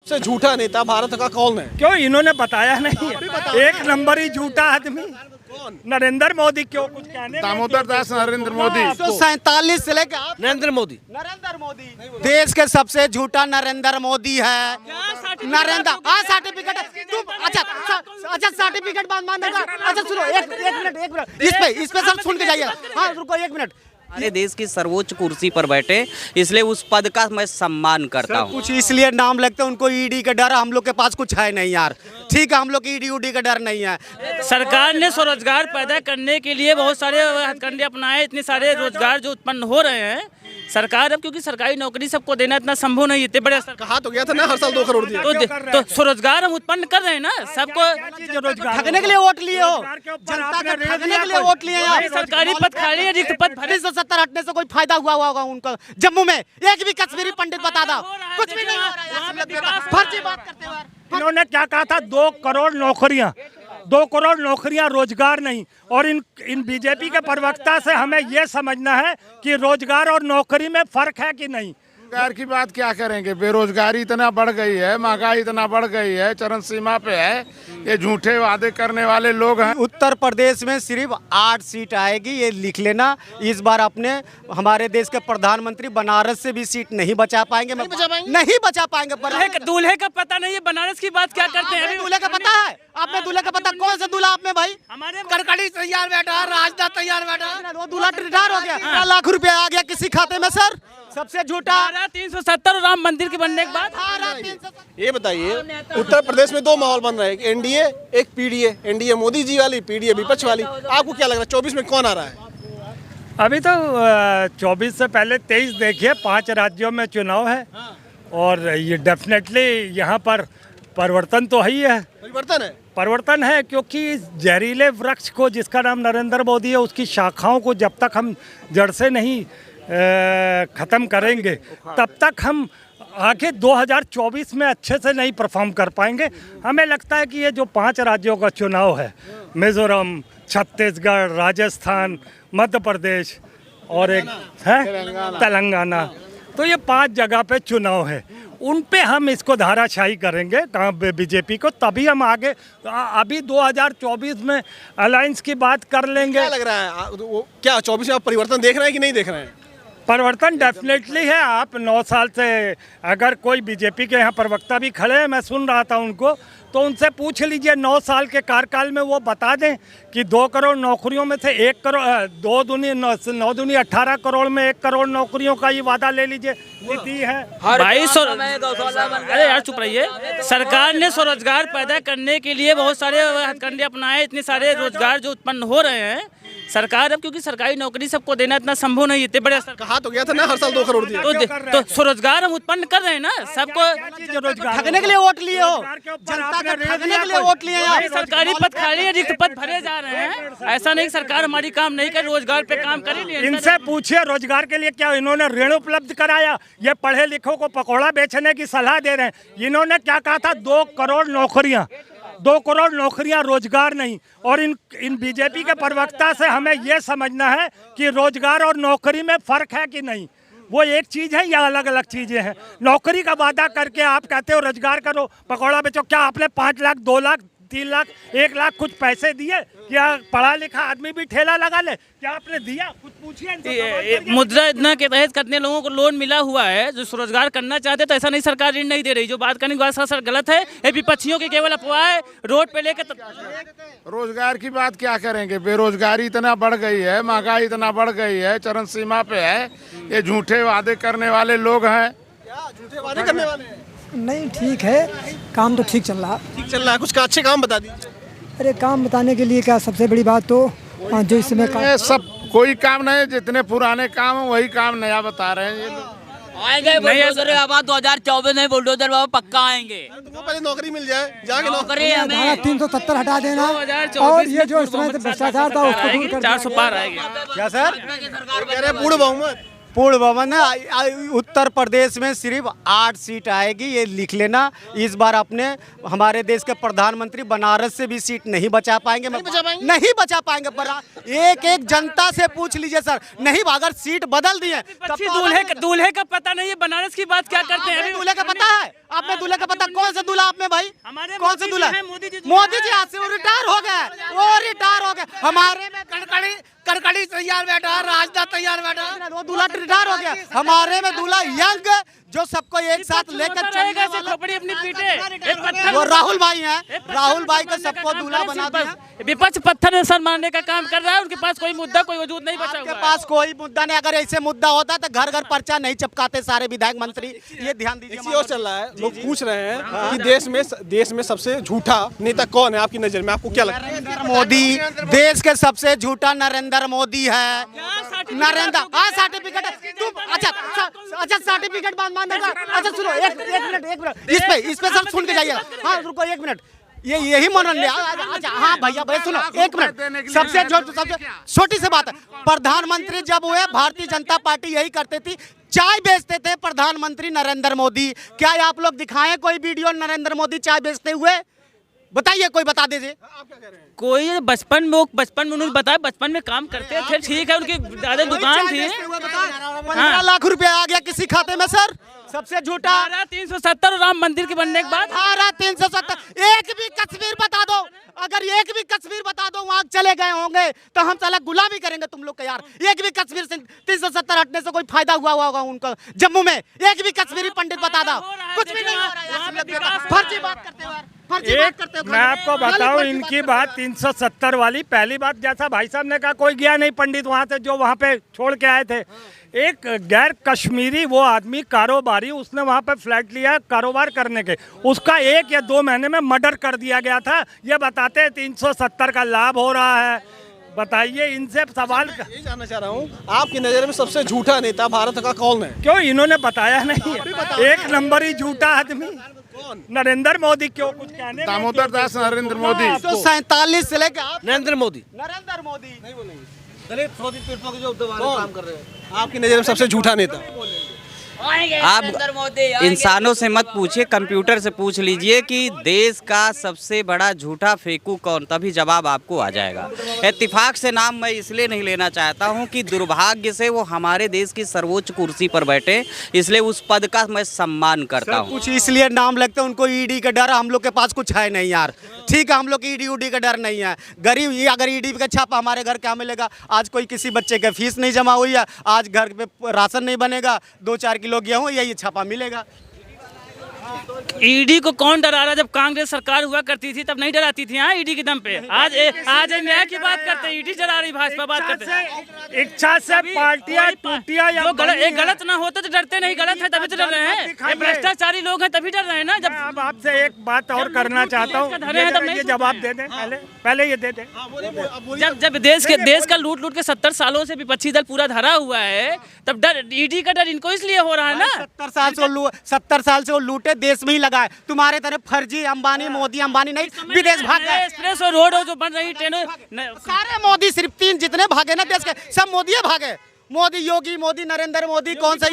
सबसे झूठा नेता भारत का कौन है? क्यों इन्होंने बताया नहीं? एक नंबर ही झूठा आदमी नरेंद्र मोदी। क्यों कुछ कहने? दामोदर दास नरेंद्र मोदी। 1947 से लेकर नरेंद्र मोदी। नरेंद्र मोदी देश के सबसे झूठा नरेंद्र मोदी है। नरेंद्र सर्टिफिकेट तुम अच्छा सर्टिफिकेट मांगेगा। अच्छा सुनो एक मिनट इस पे सर सुन के जाइए। हाँ रुको एक मिनट। हमारे देश की सर्वोच्च कुर्सी पर बैठे, इसलिए उस पद का मैं सम्मान करता हूँ। कुछ इसलिए नाम लगता है उनको ईडी का डर। हम लोग के पास कुछ है नहीं यार। ठीक है हम लोग ईडी उडी का डर नहीं है। सरकार ने स्वरोजगार पैदा करने के लिए बहुत सारे हथकंडे अपनाए। इतने सारे रोजगार जो उत्पन्न हो रहे हैं, सरकार अब क्योंकि सरकारी नौकरी सबको देना इतना संभव नहीं, इतने बड़े कहा तो गया था ना हर साल 2 करोड़ दिया। तो स्वरोजगार हम उत्पन्न कर रहे हैं ना सबको। ठगने के लिए वोट लिए हो, जनता को ठगने के लिए वोट लिए आप। सरकारी पद खाली है, रिक्त पद भरे। 1970 हटने से कोई फायदा हुआ होगा उनका? जम्मू में एक भी कश्मीरी पंडित बता दो, कुछ भी नहीं हो रहा है। फर्जी बात करते हो। इन्होंने क्या कहा था? 2 करोड़ नौकरियां, 2 करोड़ नौकरियां, रोजगार नहीं। और इन बीजेपी के प्रवक्ता से हमें यह समझना है कि रोजगार और नौकरी में फर्क है कि नहीं। रोजगार की बात क्या करेंगे? बेरोजगारी इतना बढ़ गई है, महंगाई इतना बढ़ गई है, चरम सीमा पे है। ये झूठे वादे करने वाले लोग हैं। उत्तर प्रदेश में सिर्फ 8 सीट आएगी, ये लिख लेना। इस बार अपने हमारे देश के प्रधानमंत्री बनारस से भी सीट नहीं बचा पाएंगे। नहीं बचा पाएंगे। दूल्हे का पता नहीं है, बनारस की बात क्या करते हैं? दूल्हे का पता है? आपने दूल्हे का पता? कौन सा दूल्हा आप में भाई? हमारे कड़कड़ी तैयार बैठा, राजदा तैयार बैठा, वो दूल्हा रिटायर हो गया। लाख रुपया आ गया किसी खाते में सर। सबसे झूठा 370 राम मंदिर के बनने के बाद। ये बताइए उत्तर प्रदेश में 2 माहौल बन रहा है, एक एनडीए एक पीडीए। एनडीए मोदी जी वाली, पीडीए विपक्ष वाली। आपको क्या लग रहा है 24 में कौन आ रहा है? अभी तो 24 से पहले 23 देखिए, 5 राज्यों में चुनाव है। और ये डेफिनेटली यहाँ पर परिवर्तन तो है ही है। परिवर्तन है क्योंकि जहरीले वृक्ष को जिसका नाम नरेंद्र मोदी है, उसकी शाखाओं को जब तक हम जड़ से नहीं ख़त्म करेंगे तब तक हम आगे 2024 में अच्छे से नहीं परफॉर्म कर पाएंगे। हमें लगता है कि ये जो 5 राज्यों का चुनाव है, मिज़ोरम, छत्तीसगढ़, राजस्थान, मध्य प्रदेश और एक है तेलंगाना, तो ये 5 जगह पे चुनाव है। उन पे हम इसको धाराशाही करेंगे बीजेपी को, तभी हम आगे। अभी 2024 में अलायंस की बात कर लेंगे। क्या लग रहा है क्या 24 में आप परिवर्तन देख रहे हैं कि नहीं देख रहे हैं? परिवर्तन डेफिनेटली है। आप 9 साल से अगर कोई बीजेपी के यहाँ प्रवक्ता भी खड़े हैं, मैं सुन रहा था उनको, तो उनसे पूछ लीजिए 9 साल के कार्यकाल में वो बता दें कि 2 करोड़ नौकरियों में से 1 करोड़ 9 दूनी 18 करोड़ में 1 करोड़ नौकरियों का ये वादा ले लीजिए नीति है। भाई अरे यार चुप रहिए। सरकार ने स्वरोजगार पैदा करने के लिए बहुत सारे हथकंडे अपनाए। इतने सारे रोजगार जो उत्पन्न हो रहे हैं, सरकार अब क्योंकि सरकारी नौकरी सबको देना इतना संभव नहीं, इतने बड़े। कहा तो गया था ना हर साल 2 करोड़ दिया। तो स्वरोजगार हम उत्पन्न कर रहे हैं ना सबको। ठगने के लिए वोट लिए हो, जनता को ठगने के लिए वोट लिए आप। सरकारी पद खाली है, रिक्त पद भरे जा रहे हैं। ऐसा नहीं सरकार हमारी काम नहीं कर, रोजगार पे काम करें। इनसे पूछिए रोजगार के लिए क्या इन्होंने ऋण उपलब्ध कराया? ये पढ़े लिखों को पकौड़ा बेचने की सलाह दे रहे हैं। इन्होंने क्या कहा था? 2 करोड़ नौकरियां, 2 करोड़ नौकरियां, रोजगार नहीं। और इन बीजेपी के प्रवक्ता से हमें यह समझना है कि रोजगार और नौकरी में फर्क है कि नहीं। वो एक चीज़ है या अलग अलग चीज़ें हैं? नौकरी का वादा करके आप कहते हो रोजगार करो, पकौड़ा बेचो। क्या आपने 5 लाख, 2 लाख, 3 लाख, 1 लाख कुछ पैसे दिए? क्या पढ़ा लिखा आदमी भी ठेला लगा ले? क्या आपने दिया? कुछ पूछिए। मुद्रा योजना के तहत कितने लोगों को लोन मिला हुआ है जो स्वरोजगार करना चाहते? तो ऐसा नहीं सरकार ऋण नहीं दे रही। जो बात करने की बात सर गलत है। ये विपक्षियों की केवल अफवाह है। रोड पे लेकर रोजगार की बात क्या करेंगे? बेरोजगारी इतना बढ़ गई है, महंगाई इतना बढ़ गई है, चरम सीमा पे है। ये झूठे वादे करने वाले लोग हैं। झूठे वादे करने वाले हैं? नहीं, ठीक है, काम तो ठीक चल रहा। ठीक चल रहा है। कुछ का अच्छे काम बता दीजिए। अरे काम बताने के लिए क्या, सबसे बड़ी बात तो जो इस समय सब कोई काम नहीं, जितने पुराने काम है वही काम नया बता रहे हैं ये लोग। आएंगे बुलडोजर बाबा 2024 में बुलडोजर बाबा पक्का आएंगे। तो पहले नौकरी मिल जाए, जाके नौकरी धारा 370 हटा देना और ये जो इस समय भ्रष्टाचार था उसको दूर कर 400 पार आएगा। क्या सर कह रहे हैं? पूर्ण बहुमत। पूर्ण बहुमत है। उत्तर प्रदेश में सिर्फ 8 सीट आएगी, ये लिख लेना। इस बार अपने हमारे देश के प्रधानमंत्री बनारस से भी सीट नहीं बचा पाएंगे, नहीं बचा पाएंगे। एक एक जनता से पूछ लीजिए सर, नहीं अगर सीट बदल दी है दूल्हे का पता नहीं है, बनारस की बात क्या करते हैं? दूल्हे का पता है आपने? दूल्हे का पता कौन सा दूल्हा आप में भाई? कौन सा दूल्हा? मोदी जी आज से वो रिटायर हो गए, वो रिटायर हो गए। हमारे में कड़कड़ी तैयार बैठा है, राजनाथ तैयार बैठा है, वो दूल्हा रिटायर हो गया। हमारे में दूल्हा यंग जो सबको एक साथ लेकर चलेगा, अपनी पीठे वो राहुल भाई हैं। राहुल भाई को सबको दूल्हा बना दिया। विपक्ष पत्थर ने सर मारने का काम कर रहा है, उनके पास कोई मुद्दा कोई वजूद नहीं बचा हुआ है। आपके पास कोई मुद्दा नहीं। अगर ऐसे मुद्दा होता तो घर घर पर्चा नहीं चिपकाते सारे विधायक मंत्री। ये ध्यान दीजिए। इसी और चल रहा है, लोग पूछ रहे हैं कि देश में सबसे झूठा नेता कौन है आपकी नजर में? आपको क्या लगता है? नरेंद्र मोदी। देश के सबसे झूठा नरेंद्र मोदी है। नरेंद्र सर्टिफिकेट तुम अच्छा सर्टिफिकेट बांधेगा। अच्छा सुनो एक मिनट इस पे सर सुन के जाइए। हाँ रुको एक मिनट, यही मनोरंजन। अच्छा हाँ भैया सुनो एक मिनट। सबसे छोटी सी बात है, प्रधानमंत्री जब हुए भारतीय जनता पार्टी यही करती थी, चाय बेचते थे प्रधानमंत्री नरेंद्र मोदी। क्या आप लोग दिखाएं कोई वीडियो नरेंद्र मोदी चाय बेचते हुए? बताइए, कोई बता दीजिए। कोई बचपन में उन्होंने बताया, बचपन में काम करते थे, ठीक है, उनकी ज्यादा दुकान थी। 15 लाख रुपया आ गया किसी खाते में सर? सबसे झूठा। 370 राम मंदिर के बनने के बाद 370। एक भी तस्वीर बता दो, अगर एक भी तस्वीर बता दो वहाँ चले गए होंगे तो हम साला गुलामी करेंगे तुम लोग का यार। एक भी तस्वीर से 370 हटने से कोई फायदा हुआ होगा उनका? जम्मू में एक भी कश्मीरी पंडित बता दो, कुछ भी नहीं हो रहा है। फर्जी बात करते हो यार। मैं आपको बताऊं, इनकी बात 370 वाली पहली बात, जैसा भाई साहब ने कहा, कोई गया नहीं पंडित वहां से जो वहां पे छोड़ के आए थे। एक गैर कश्मीरी वो आदमी कारोबारी, उसने वहां पे फ्लैट लिया कारोबार करने के, उसका 1 या 2 महीने में मर्डर कर दिया गया था। ये बताते हैं 370 का लाभ हो रहा है। बताइए, इनसे सवाल ये जानना चाह रहा हूँ, आपकी नजर में सबसे झूठा नेता भारत का कौन है? क्यों इन्होंने बताया नहीं? एक नंबर ही झूठा आदमी नरेंद्र मोदी। क्यों कुछ कहने? दामोदर दास नरेंद्र मोदी। 47 से लेकर नरेंद्र मोदी नहीं बोलेंगे। दलित शोषित पीड़ितों के जो काम कर रहे हैं, आपकी नजर में सबसे झूठा नेता? आप इंसानों से मत पूछिए, कंप्यूटर से पूछ लीजिए कि देश का सबसे बड़ा झूठा फेंकू कौन, तभी जवाब आपको आ जाएगा। इत्तेफाक से नाम मैं इसलिए नहीं लेना चाहता हूं कि दुर्भाग्य से वो हमारे देश की सर्वोच्च कुर्सी पर बैठे, इसलिए उस पद का मैं सम्मान करता हूं। कुछ इसलिए नाम लगता है उनको, ईडी का डर। हम लोग के पास कुछ है नहीं यार, ठीक है, हम लोग ईडी उडी का डर नहीं है। गरीब ये अगर ईडी का छापा हमारे घर क्या मिलेगा? आज कोई किसी बच्चे का फीस नहीं जमा हुई है, आज घर पे राशन नहीं बनेगा, 2-4 किलो गेहूं, यही छापा मिलेगा। ईडी को कौन डरा रहा? जब कांग्रेस सरकार हुआ करती थी तब नहीं डराती थी हाँ ईडी के दम पे। आज न्याय की बात करते हैं, ईडी डरा रही, भाजपा बात करते हैं। इच्छा से पार्टियां टूटियां या गलत ना होते तो डरते नहीं, गलत है तभी तो डर रहे हैं। भ्रष्टाचारी लोग हैं तभी डर रहे हैं ना। जब अब आपसे एक बात और करना चाहता हूँ, ये जवाब दे दें, पहले ये दे दें। जब देश का लूट के 70 सालों से विपक्षी दल पूरा धरा हुआ है, तब डर ईडी का डर इनको इसलिए हो रहा है ना। 70 साल से वो लूटे देश में ही लगा है। तुम्हारे तरफ फर्जी अंबानी, मोदी अंबानी नहीं, विदेश भाग गए। एक्सप्रेस और रोड जो बन रही ट्रेनों, सारे मोदी, सिर्फ 3 जितने भागे ना देश के, सब मोदी भागे। मोदी योगी, मोदी नरेंद्र मोदी, कौन सा